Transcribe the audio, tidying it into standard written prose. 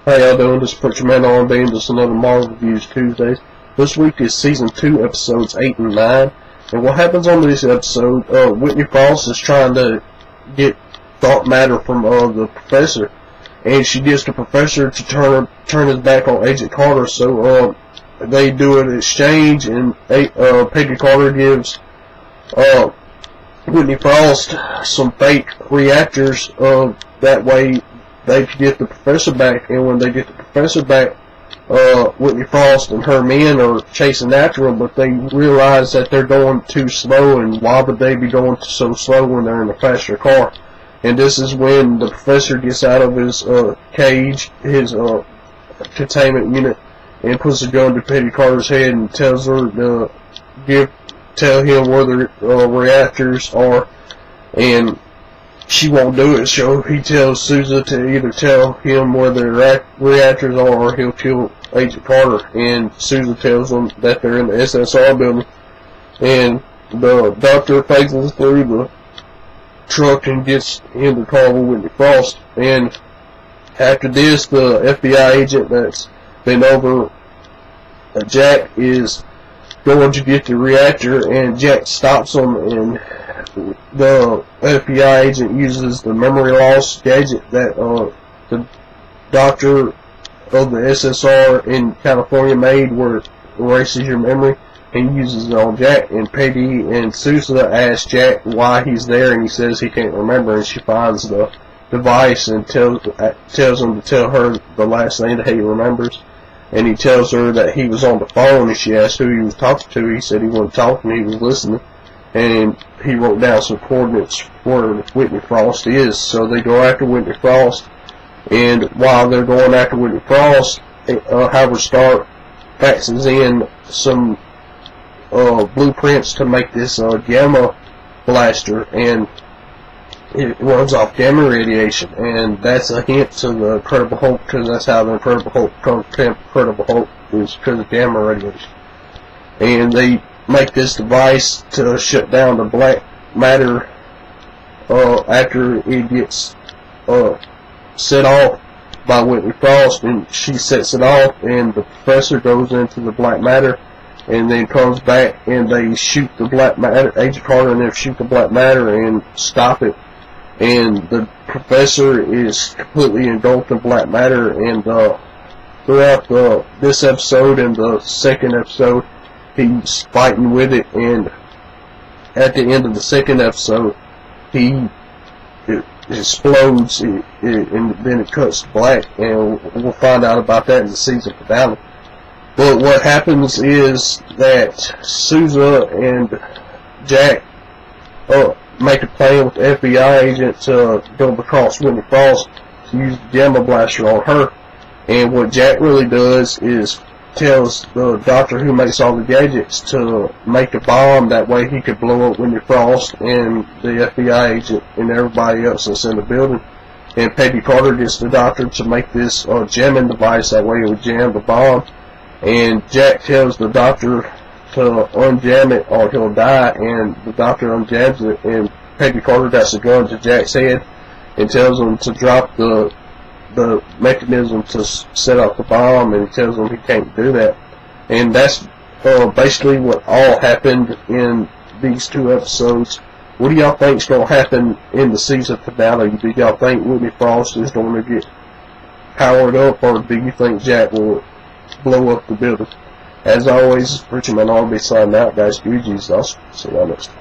How y'all doing? This is Preacher Man R&B, and just another Marvel Reviews Tuesdays. This week is Season 2, Episodes 8 and 9. And what happens on this episode, Whitney Frost is trying to get dark matter from the professor. And she gets the professor to turn his back on Agent Carter, so they do an exchange, and Peggy Carter gives Whitney Frost some fake reactors. That way they can get the professor back, and when they get the professor back, Whitney Frost and her men are chasing after him, but they realize that they're going too slow, and why would they be going so slow when they're in a faster car? And this is when the professor gets out of his cage, his containment unit, and puts a gun to Peggy Carter's head and tells her to tell him where the reactors are, and she won't do it, so he tells Sousa to either tell him where the reactors are or he'll kill Agent Carter, and Sousa tells them that they're in the SSR building, and the doctor phases through the truck and gets in the car with Whitney Frost. And after this, the FBI agent that's been over Jack is going to get the reactor, and Jack stops him, and the FBI agent uses the memory loss gadget that the doctor of the SSR in California made, where it erases your memory, and uses it on Jack. And Peggy and Sousa ask Jack why he's there, and he says he can't remember, and she finds the device and tells him to tell her the last thing that he remembers. And he tells her that he was on the phone, and she asked who he was talking to. He said he wasn't talking, he was listening. And he wrote down some coordinates where Whitney Frost is. So they go after Whitney Frost, and while they're going after Whitney Frost, Howard Stark faxes in some blueprints to make this gamma blaster, and it runs off gamma radiation, and that's a hint to the Incredible Hulk, because that's how the Incredible Hulk becomes Incredible Hulk, is because of gamma radiation. And they make this device to shut down the black matter after it gets set off by Whitney Frost, and she sets it off, and the professor goes into the black matter, and then comes back, and they shoot the black matter, Agent Carter and them shoot the black matter and stop it, and the professor is completely engulfed in black matter. And throughout this episode and the second episode, he's fighting with it, and at the end of the second episode, it explodes, and then it cuts to black, and we'll find out about that in the season finale. But what happens is that Sousa and Jack make a plan with the FBI agent to go across Whitney Frost to use the gamma blaster on her. And what Jack really does is tells the doctor who makes all the gadgets to make a bomb, that way he could blow up Whitney Frost and the FBI agent and everybody else that's in the building. And Peggy Carter gets the doctor to make this jamming device, that way it would jam the bomb. And Jack tells the doctor to unjam it or he'll die, and the doctor unjams it, and Peggy Carter got the gun to Jack's head and tells him to drop the mechanism to set off the bomb, and he tells him he can't do that. And that's basically what all happened in these two episodes. What do y'all think is going to happen in the season finale? Do y'all think Whitney Frost is going to get powered up, or do you think Jack will blow up the building? As always, Preacher Man R&B signing out, guys. GG's. I'll see y'all next time.